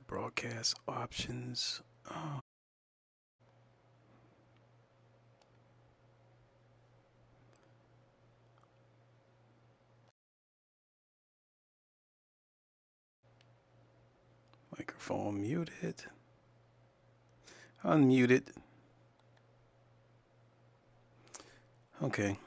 Broadcast options. Oh. Microphone muted. Unmuted. Okay.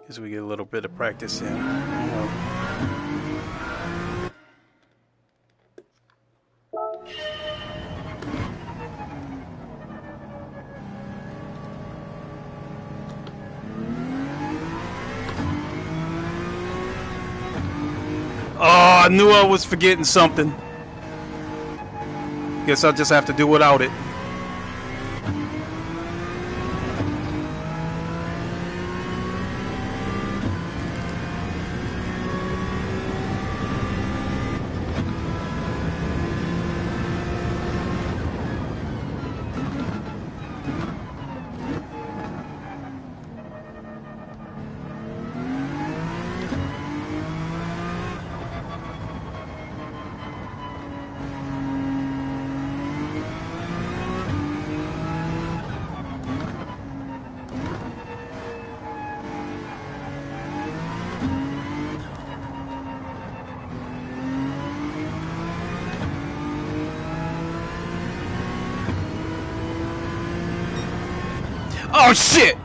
As we get a little bit of practice in. Oh, I knew I was forgetting something. Guess I'll just have to do without it. Oh shit!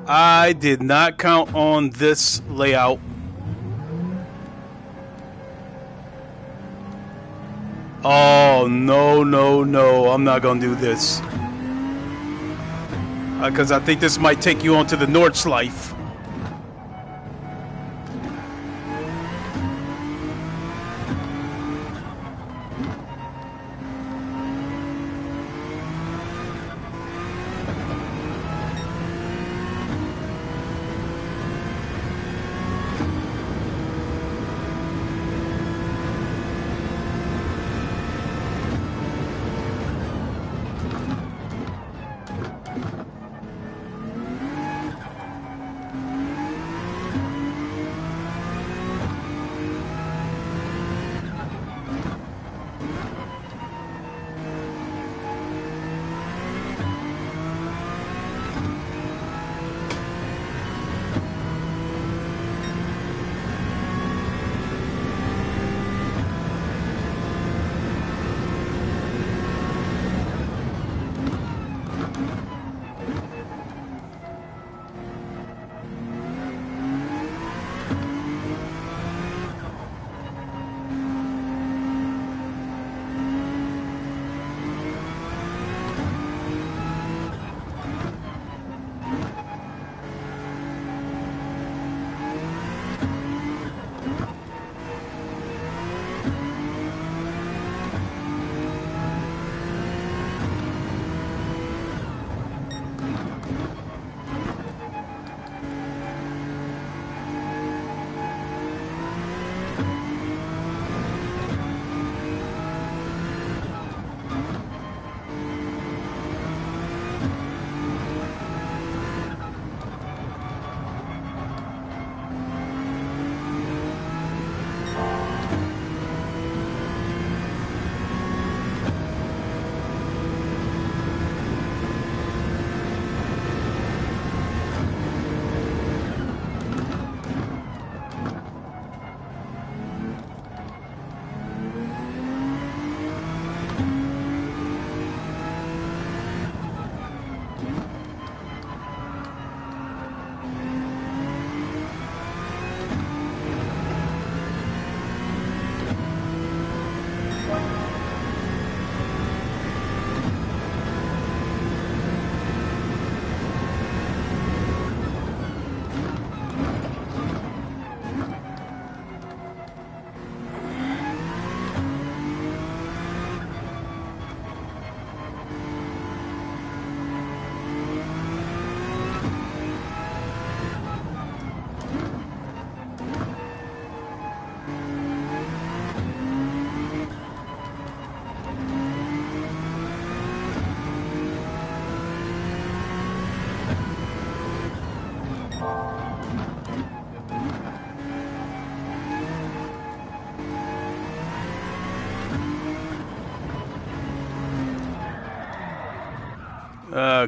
I did not count on this layout. Oh, no, no, no. I'm not gonna do this. Because I think this might take you onto the Nordschleife.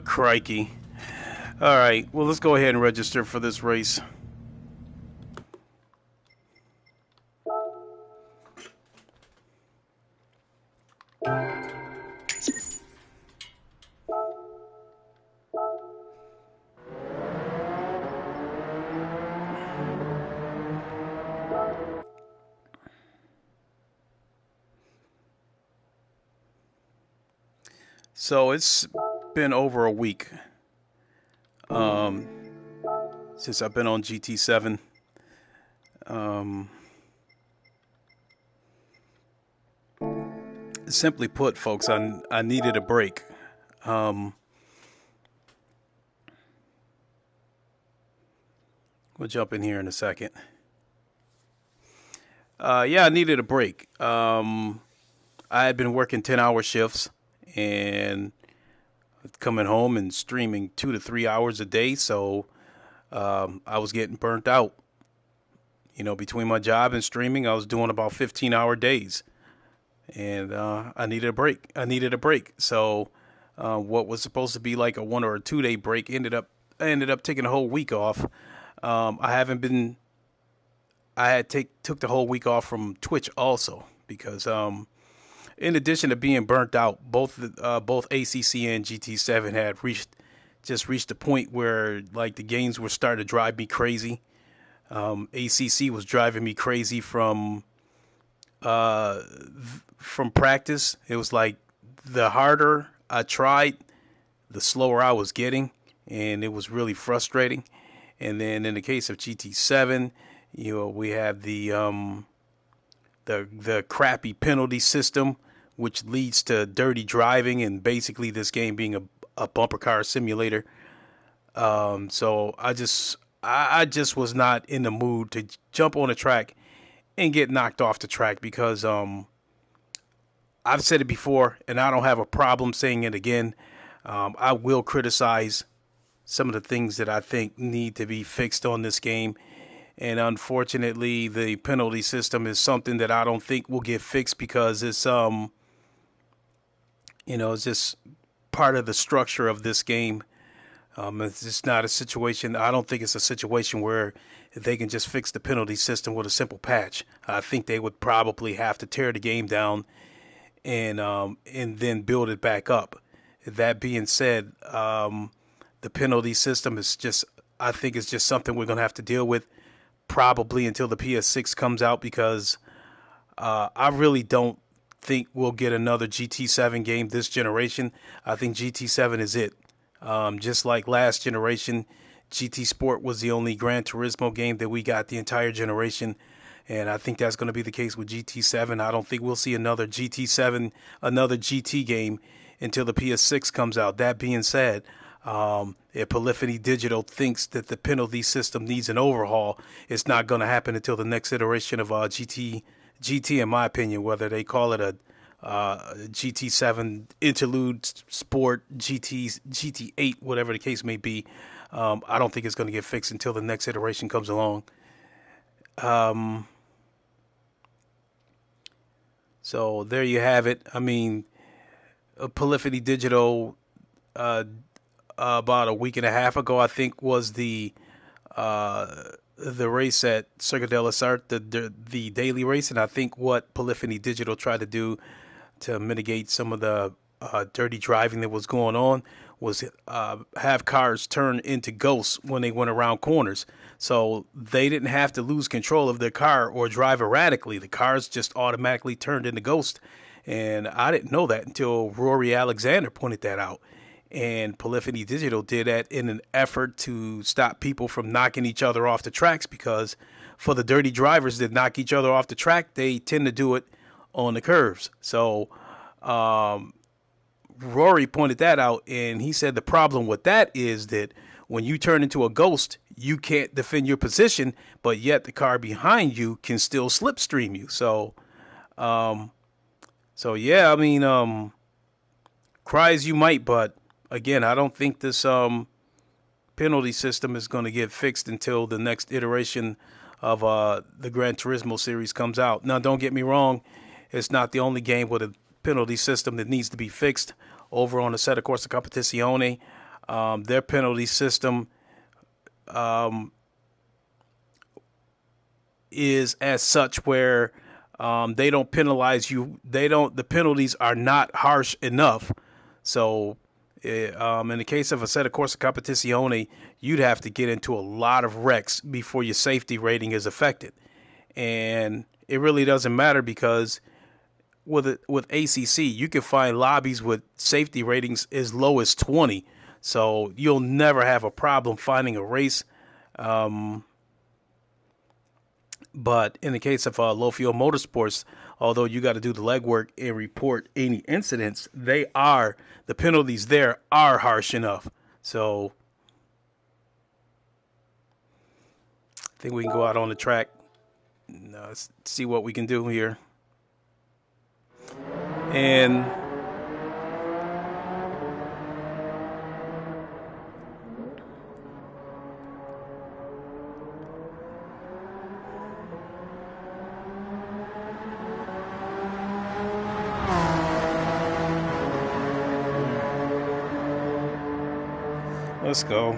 Crikey. All right, well, let's go ahead and register for this race. So it's been over a week since I've been on GT7. Simply put, folks, I needed a break. We'll jump in here in a second. Yeah, I needed a break. I had been working 10-hour shifts and coming home and streaming 2 to 3 hours a day, so I was getting burnt out. You know, between my job and streaming, I was doing about 15-hour days, and I needed a break. So what was supposed to be like a 1 or a 2 day break I ended up taking a whole week off. I haven't been. Took the whole week off from Twitch also because in addition to being burnt out, both ACC and GT7 had reached a point where like the games were starting to drive me crazy. ACC was driving me crazy from practice. It was like the harder I tried, the slower I was getting, and it was really frustrating. And then in the case of GT7, you know, we have the crappy penalty system, which leads to dirty driving and basically this game being a bumper car simulator. So I just was not in the mood to jump on a track and get knocked off the track because I've said it before and I don't have a problem saying it again. I will criticize some of the things that I think need to be fixed on this game. And unfortunately, the penalty system is something that I don't think will get fixed because it's it's just part of the structure of this game. It's just not a situation. I don't think it's a situation where they can just fix the penalty system with a simple patch. I think they would probably have to tear the game down and then build it back up. That being said, the penalty system is just, I think it's just something we're going to have to deal with probably until the PS6 comes out because I really don't think we'll get another GT7 game this generation. I think GT7 is it. Just like last generation, GT Sport was the only Gran Turismo game that we got the entire generation. And I think that's going to be the case with GT7. I don't think we'll see another GT game until the PS6 comes out. That being said, if Polyphony Digital thinks that the penalty system needs an overhaul, it's not going to happen until the next iteration of GT, in my opinion, whether they call it a GT7 Interlude Sport, GT8, whatever the case may be. I don't think it's going to get fixed until the next iteration comes along. So there you have it. I mean, Polyphony Digital, about a week and a half ago, I think, was the race at Circuit de la Sart, the daily race, and I think what Polyphony Digital tried to do to mitigate some of the dirty driving that was going on was have cars turn into ghosts when they went around corners. So they didn't have to lose control of their car or drive erratically. The cars just automatically turned into ghosts. And I didn't know that until Rory Alexander pointed that out. And Polyphony Digital did that in an effort to stop people from knocking each other off the tracks, because for the dirty drivers that knock each other off the track, they tend to do it on the curves. So Rory pointed that out, and he said the problem with that is that when you turn into a ghost, you can't defend your position, but yet the car behind you can still slipstream you. Um, yeah, I mean, cry as you might, but again, I don't think this penalty system is going to get fixed until the next iteration of the Gran Turismo series comes out. Now, don't get me wrong, it's not the only game with a penalty system that needs to be fixed. Over on the Assetto Corsa Competizione, their penalty system is as such where they don't penalize you. The penalties are not harsh enough. So in the case of Assetto Corsa Competizione, you'd have to get into a lot of wrecks before your safety rating is affected. And it really doesn't matter because with ACC, you can find lobbies with safety ratings as low as 20. So you'll never have a problem finding a race. But in the case of Low Fuel Motorsports, although you got to do the legwork and report any incidents, the penalties there are harsh enough. So I think we can go out on the track and see what we can do here. And let's go.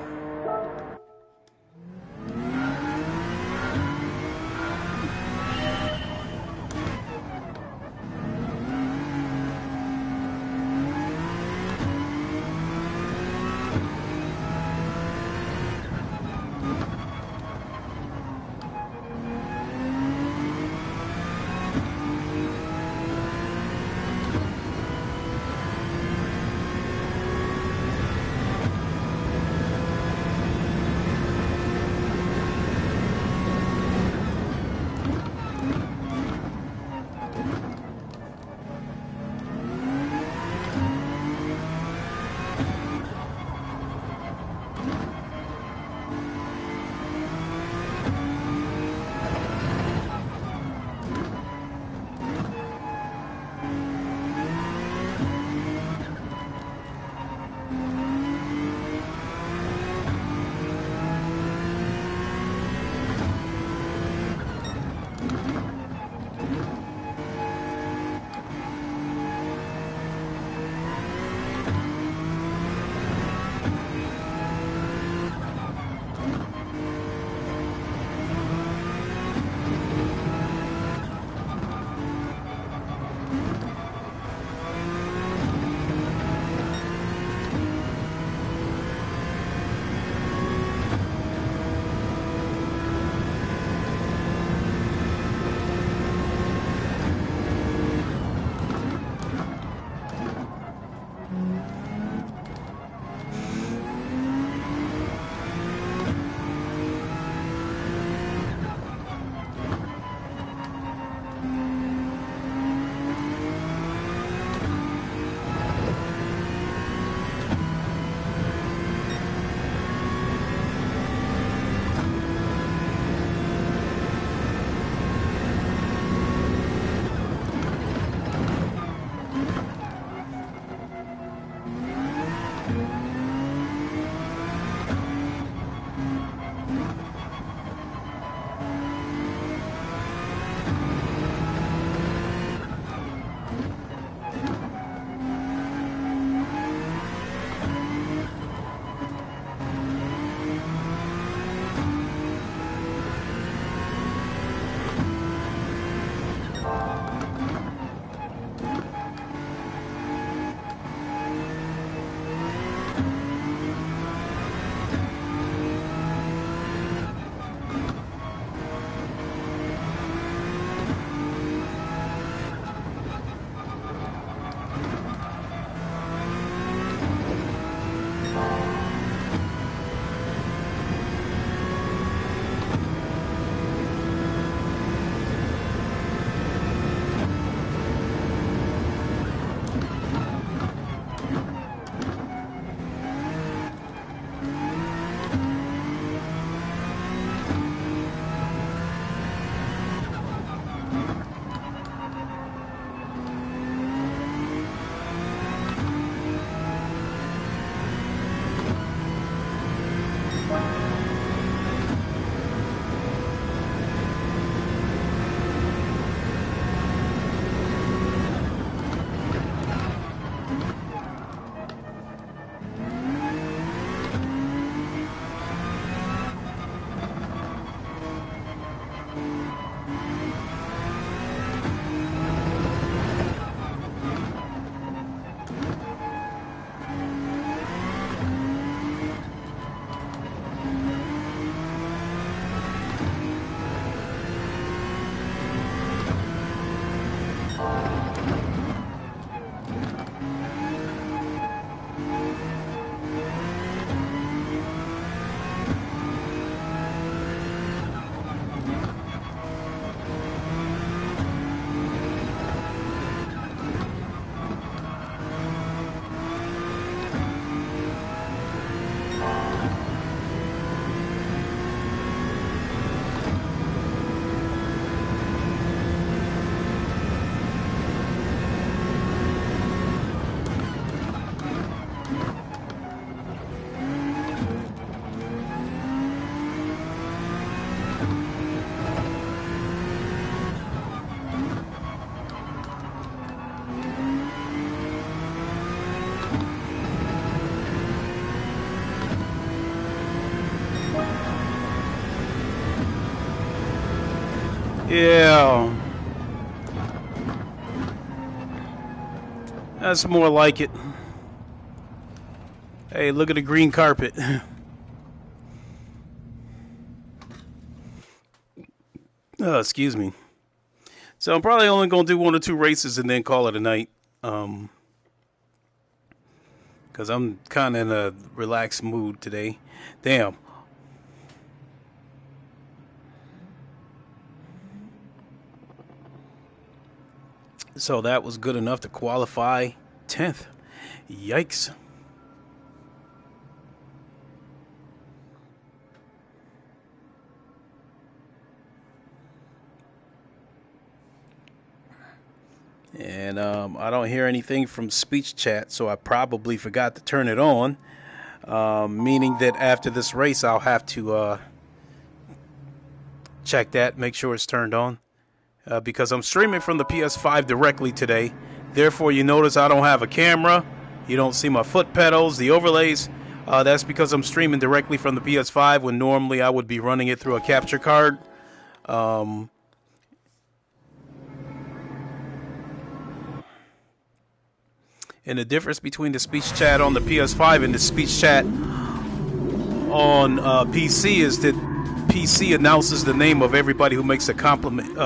Yeah. That's more like it. Hey, look at the green carpet. Oh, excuse me. So I'm probably only going to do 1 or 2 races and then call it a night. Because I'm kind of in a relaxed mood today. Damn. So that was good enough to qualify 10th. Yikes. And I don't hear anything from speech chat, so I probably forgot to turn it on. Meaning that after this race, I'll have to check that, make sure it's turned on. Because I'm streaming from the PS5 directly today. Therefore, you notice I don't have a camera. You don't see my foot pedals, the overlays. That's because I'm streaming directly from the PS5 when normally I would be running it through a capture card. And the difference between the speech chat on the PS5 and the speech chat on PC is that PC announces the name of everybody who makes a comment.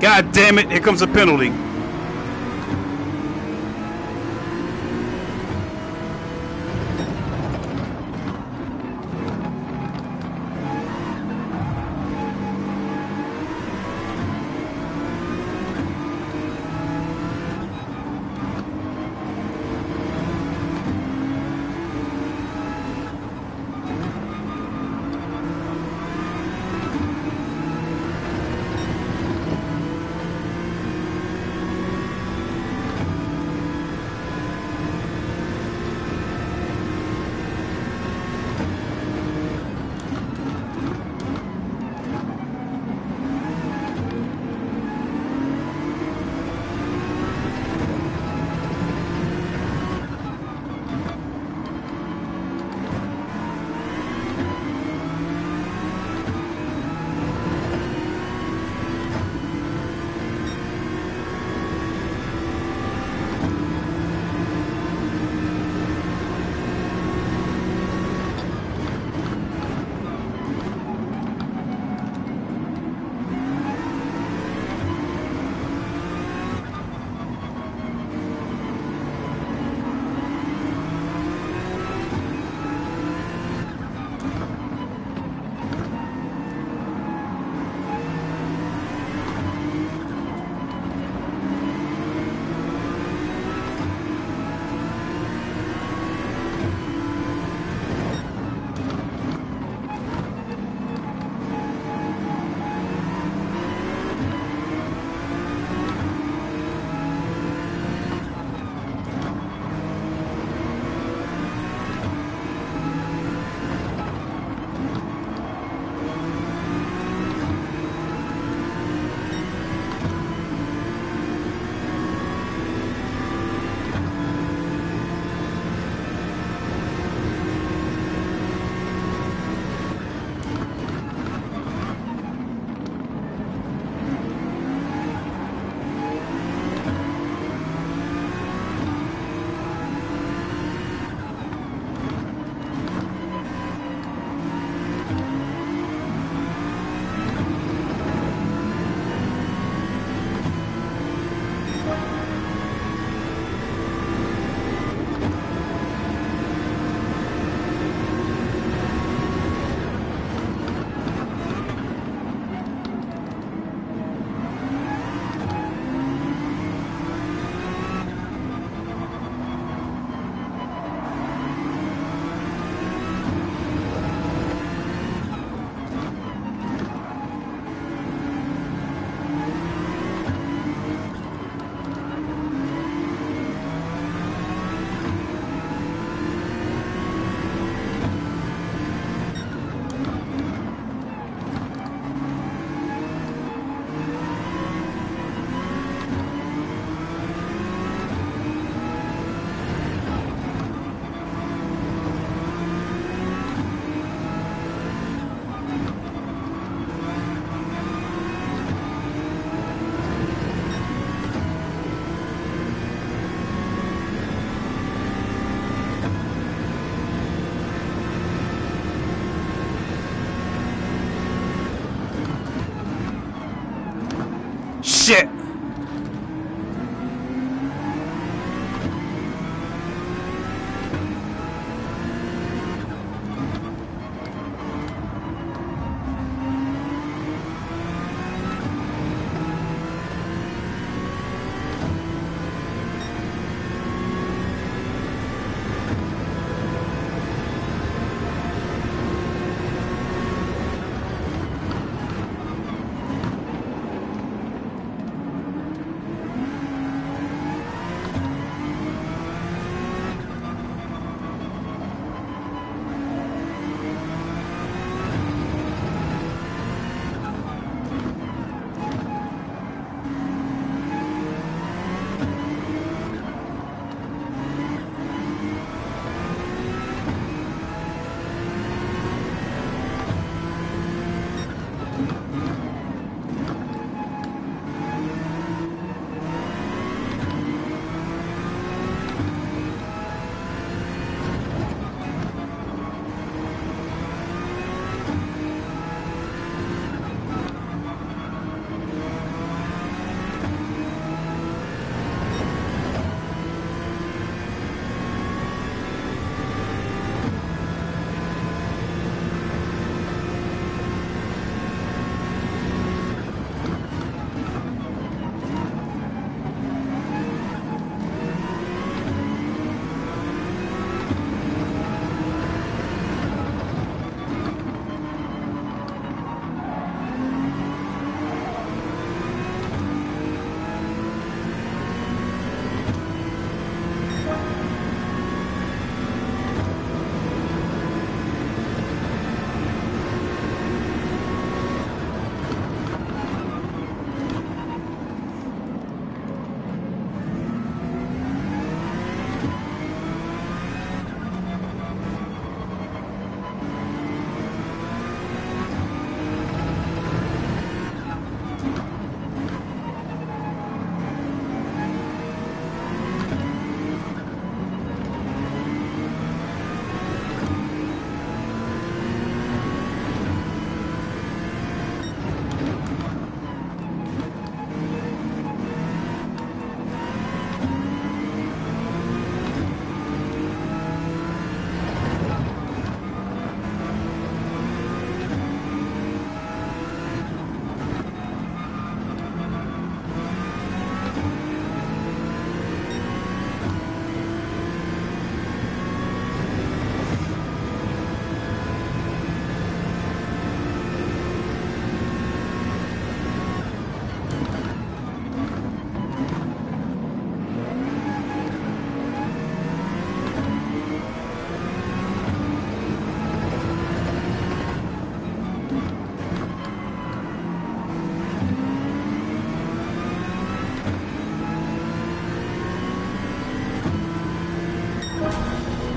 God damn it, here comes a penalty. shit.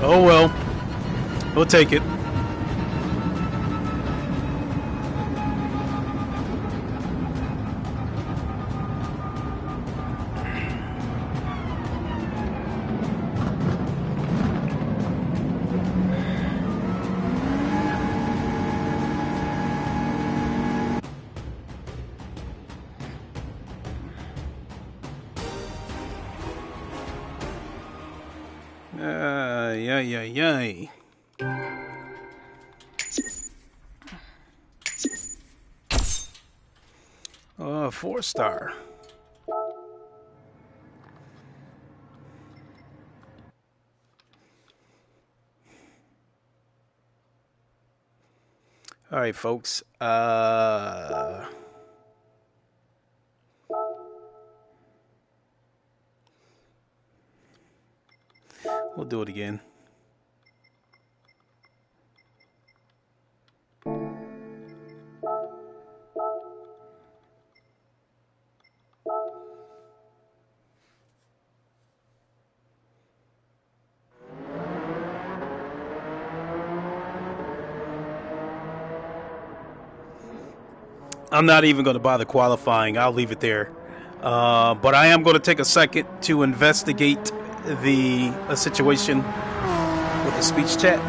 Oh well, we'll take it. Yay. 4-star. All right, folks. We'll do it again. I'm not even going to bother qualifying. I'll leave it there. But I am going to take a second to investigate the situation with the speech chat.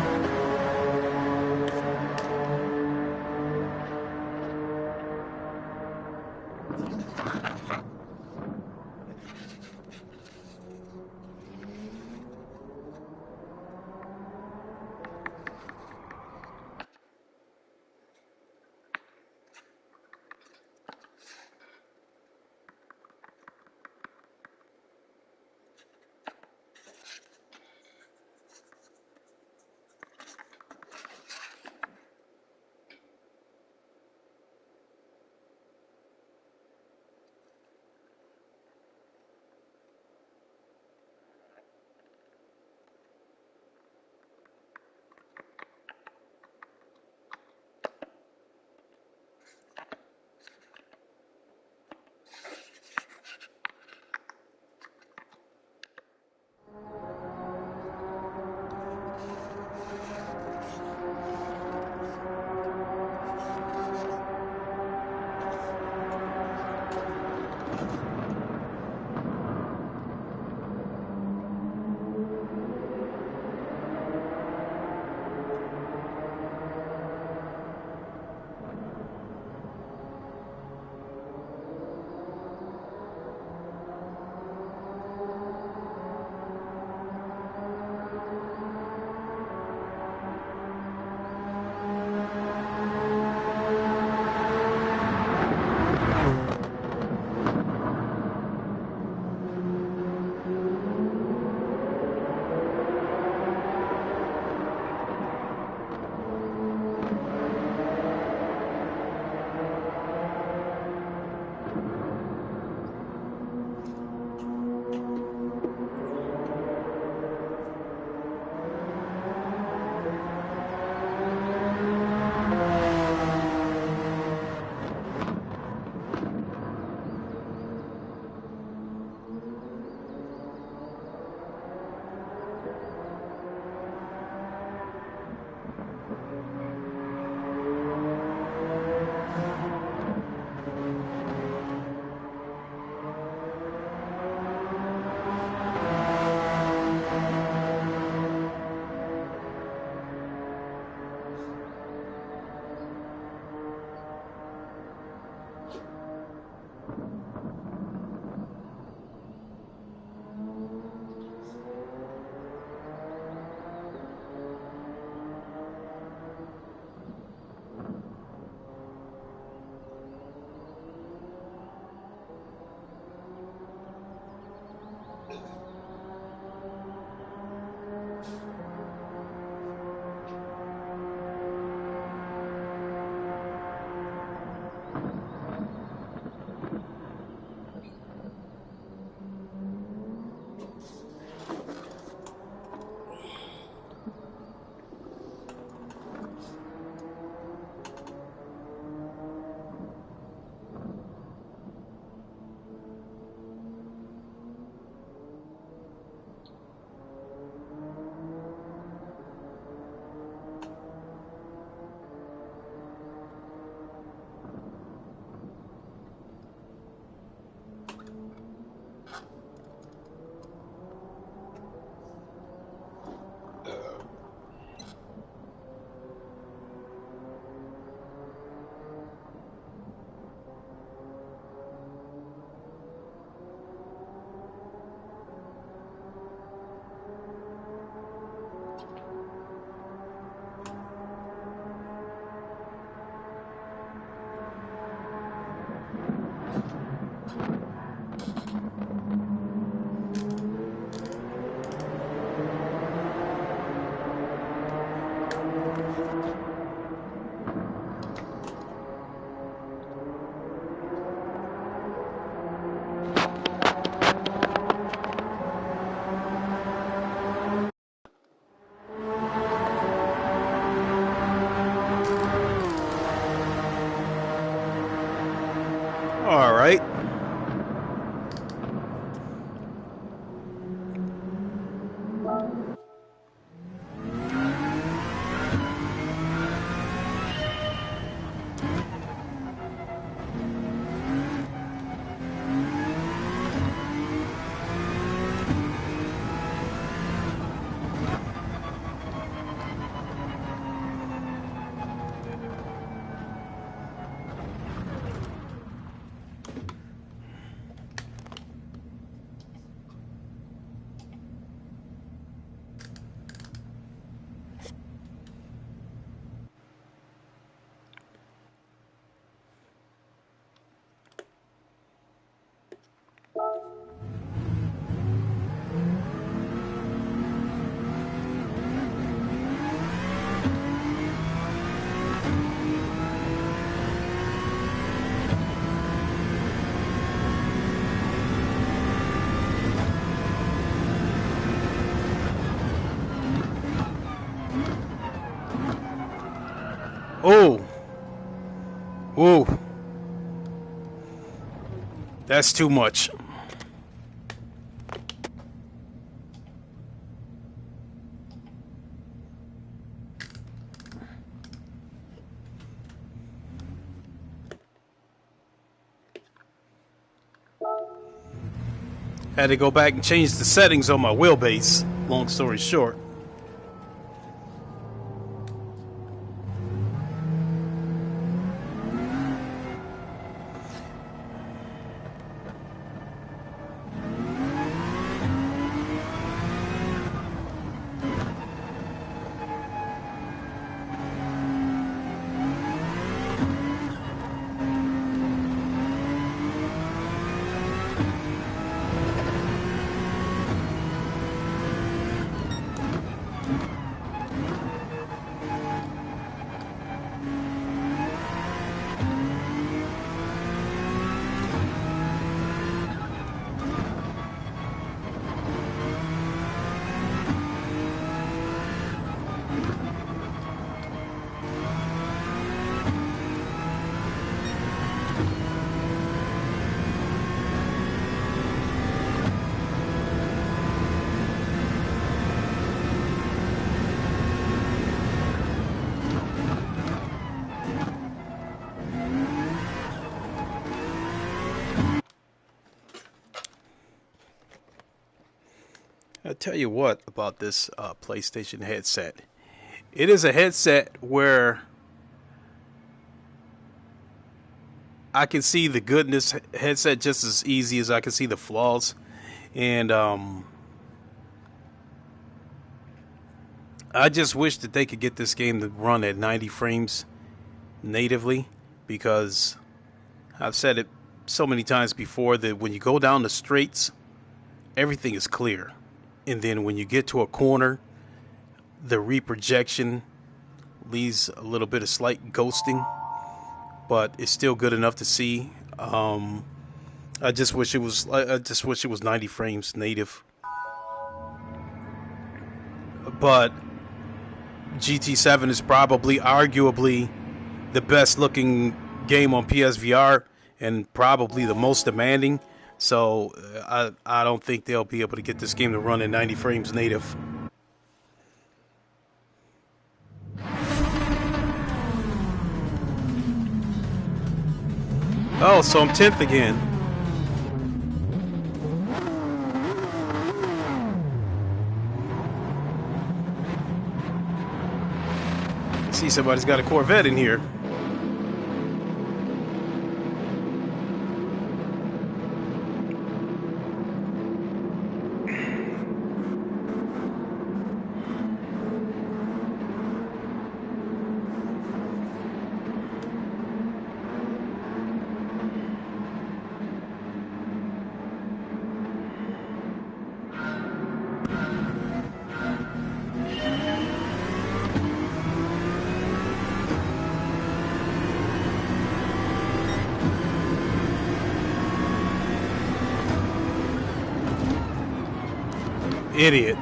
Oh, whoa, that's too much. Had to go back and change the settings on my wheelbase. Long story short. I tell you what about this PlayStation headset. It is a headset where I can see the goodness headset just as easy as I can see the flaws. And I just wish that they could get this game to run at 90 frames natively, because I've said it so many times before that when you go down the straights, everything is clear. And then when you get to a corner, the reprojection leaves a little bit of slight ghosting, but it's still good enough to see. I just wish it was 90 frames native. But GT7 is probably arguably the best looking game on PSVR and probably the most demanding. So I don't think they'll be able to get this game to run at 90 frames native. Oh, so I'm 10th again. I see somebody's got a Corvette in here. Idiot.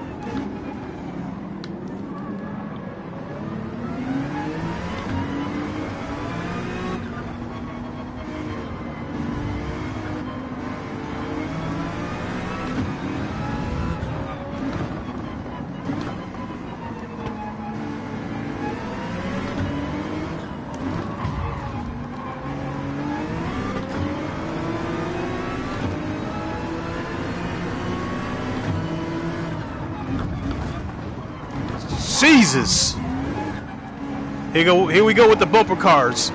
Jesus! Here we go with the bumper cars.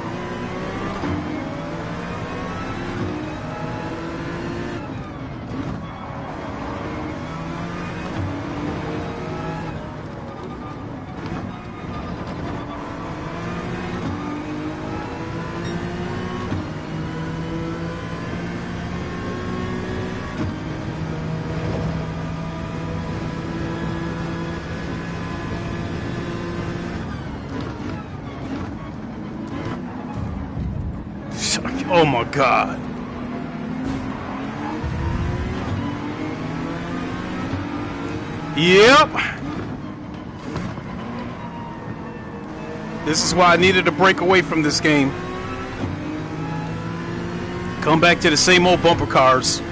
Oh my God. Yep. This is why I needed to break away from this game. Come back to the same old bumper cars.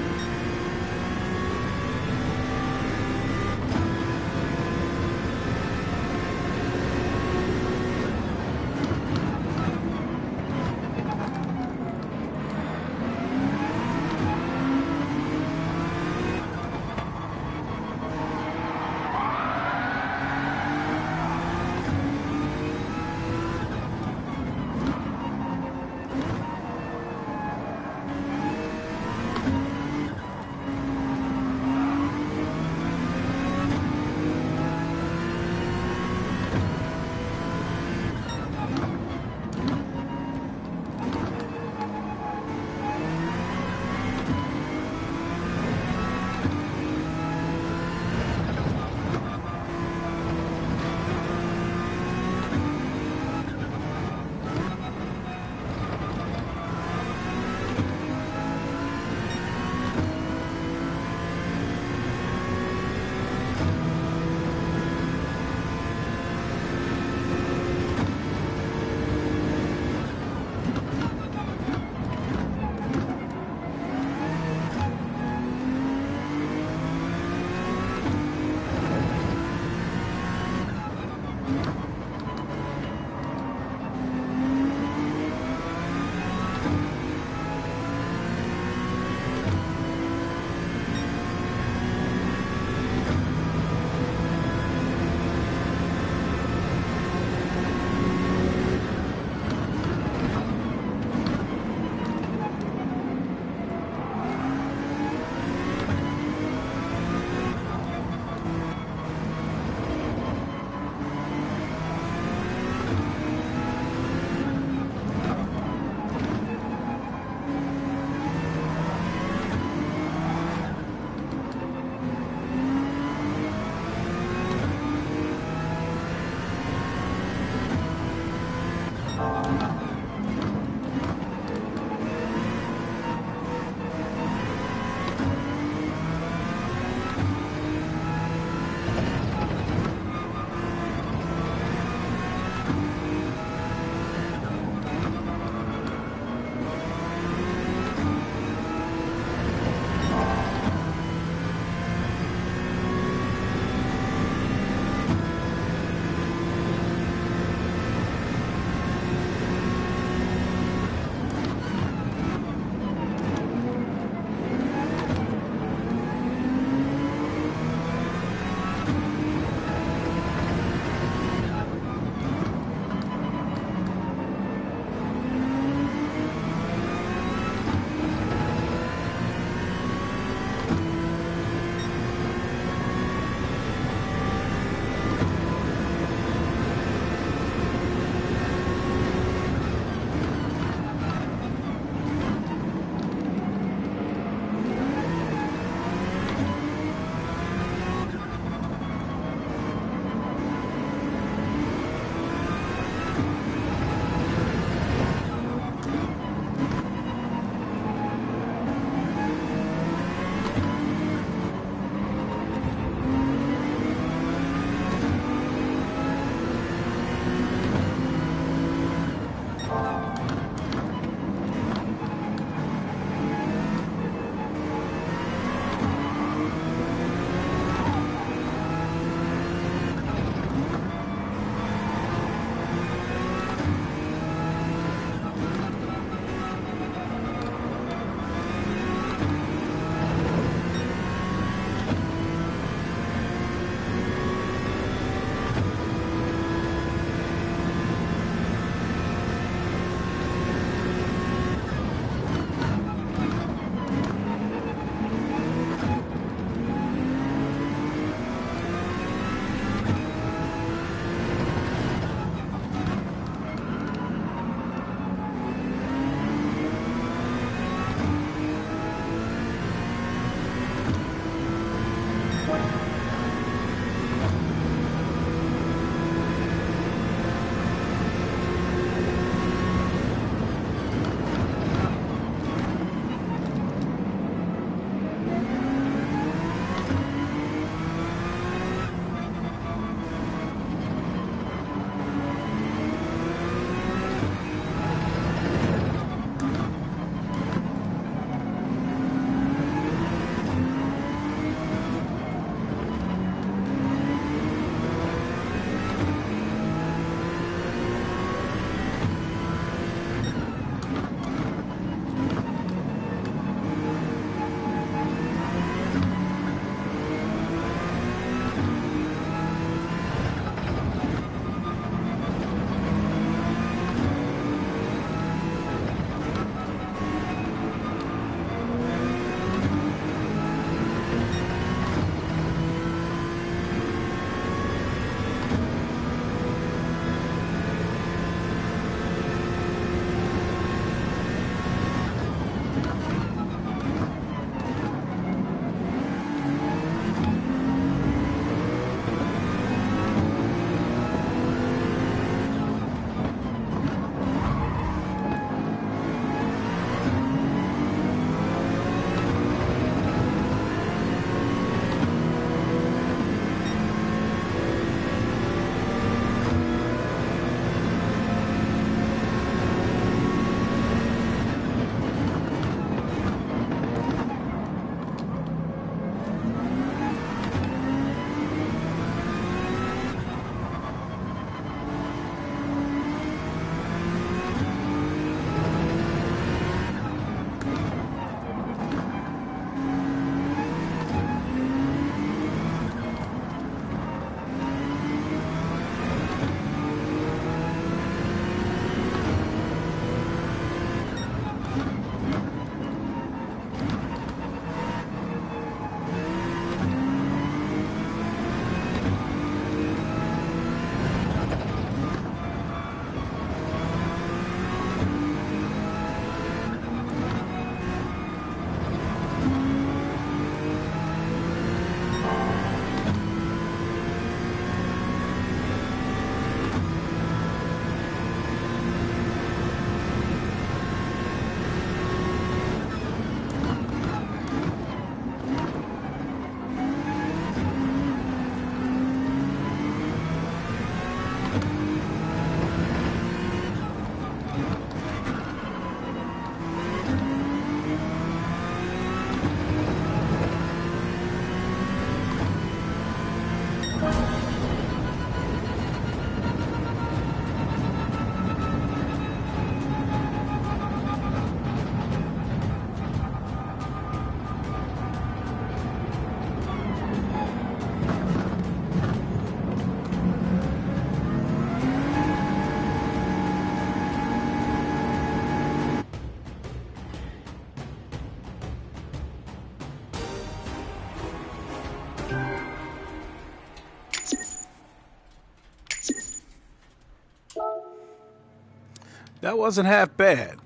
That wasn't half bad.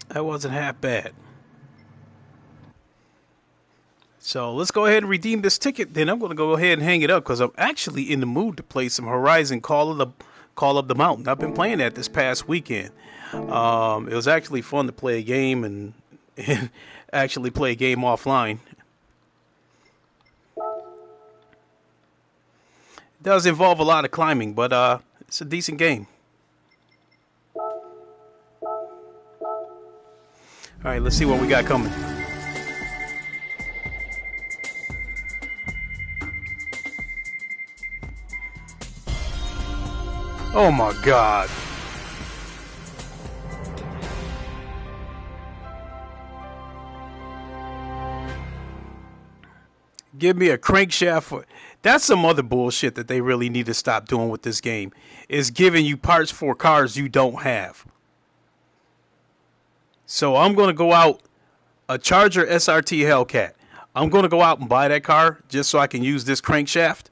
That wasn't half bad. So let's go ahead and redeem this ticket. Then I'm going to go ahead and hang it up because I'm actually in the mood to play some Horizon Call of the Mountain. I've been playing that this past weekend. It was actually fun to play a game and actually play a game offline. It does involve a lot of climbing, but it's a decent game. All right, let's see what we got coming. Oh my God. Give me a crankshaft for... That's some other bullshit that they really need to stop doing with this game. Is giving you parts for cars you don't have. So I'm going to go out a Charger SRT Hellcat. I'm going to go out and buy that car just so I can use this crankshaft.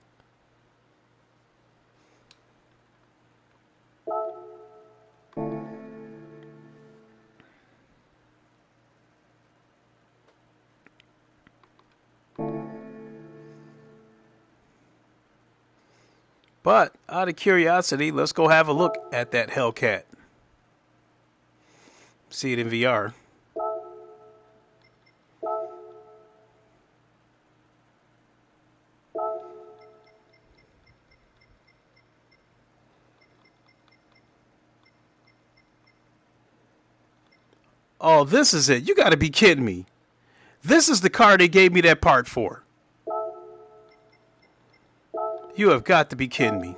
But out of curiosity, let's go have a look at that Hellcat. See it in VR. Oh, this is it. You got to be kidding me. This is the car they gave me that part for. You have got to be kidding me.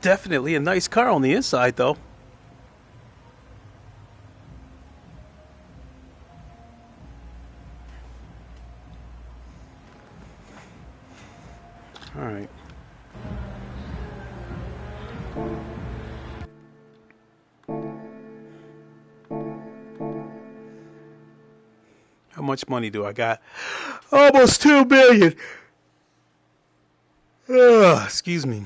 Definitely a nice car on the inside, though. All right. How much money do I got? Almost 2 billion. Excuse me.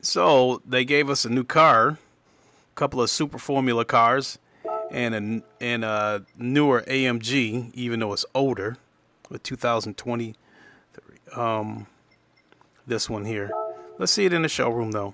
So they gave us a new car, a couple of Super Formula cars, and a newer AMG, even though it's older, with 2023. This one here. Let's see it in the showroom though.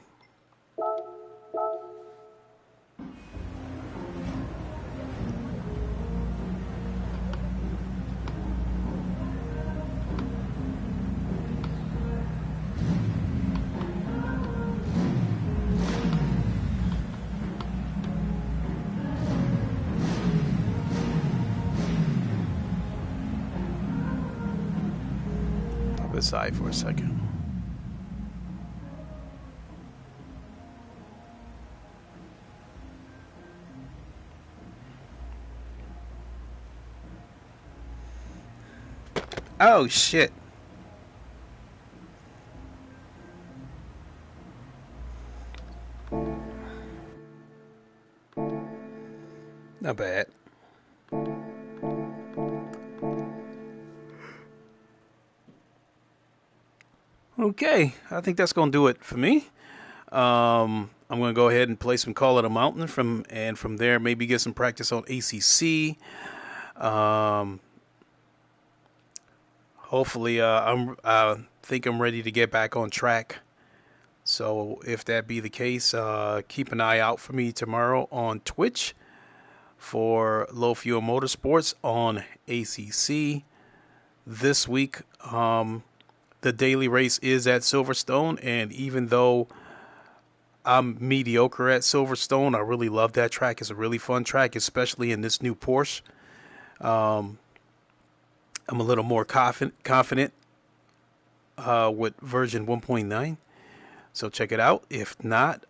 Pop aside for a second. Oh shit. Not bad. Okay, I think that's gonna do it for me. I'm gonna go ahead and play some Call of the Mountain from there maybe get some practice on ACC. hopefully, I think I'm ready to get back on track. So if that be the case, keep an eye out for me tomorrow on Twitch for Low Fuel Motorsports on ACC. This week, the daily race is at Silverstone, and even though I'm mediocre at Silverstone, I really love that track. It's a really fun track, especially in this new Porsche. Um, I'm a little more confident with version 1.9, so check it out. If not,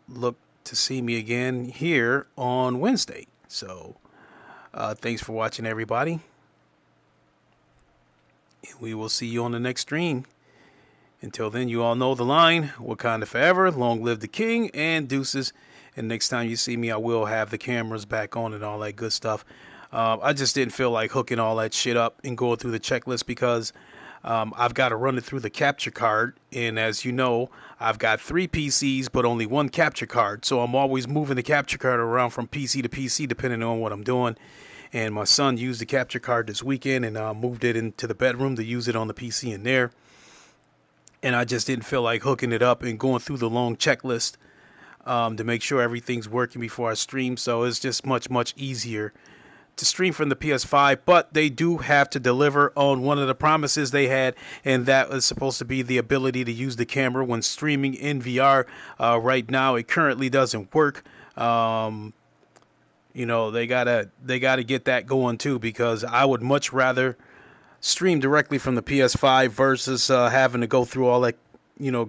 look to see me again here on Wednesday. So thanks for watching, everybody. We will see you on the next stream. Until then, you all know the line. Wakanda forever, long live the king, and deuces. And next time you see me, I will have the cameras back on and all that good stuff. I just didn't feel like hooking all that shit up and going through the checklist because I've got to run it through the capture card. And as you know, I've got 3 PCs, but only 1 capture card. So I'm always moving the capture card around from PC to PC depending on what I'm doing. And my son used the capture card this weekend and moved it into the bedroom to use it on the PC in there. And I just didn't feel like hooking it up and going through the long checklist to make sure everything's working before I stream. So it's just much easier to stream from the PS5, but they do have to deliver on one of the promises they had, and that was supposed to be the ability to use the camera when streaming in VR. Right now, it currently doesn't work. They gotta get that going too, because I would much rather stream directly from the PS5 versus having to go through all that,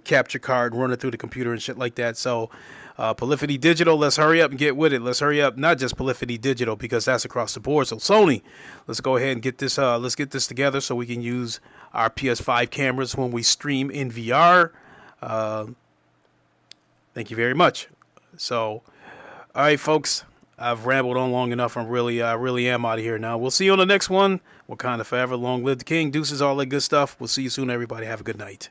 capture card, run it through the computer and shit like that. So, Polyphony Digital, let's hurry up and get with it. Let's hurry up, not just Polyphony Digital, because that's across the board. So, Sony, let's go ahead and get this. Let's get this together so we can use our PS5 cameras when we stream in VR. Thank you very much. So, all right, folks. I've rambled on long enough. I really am out of here now. We'll see you on the next one. Wakanda forever. Long live the king. Deuces, all that good stuff. We'll see you soon, everybody. Have a good night.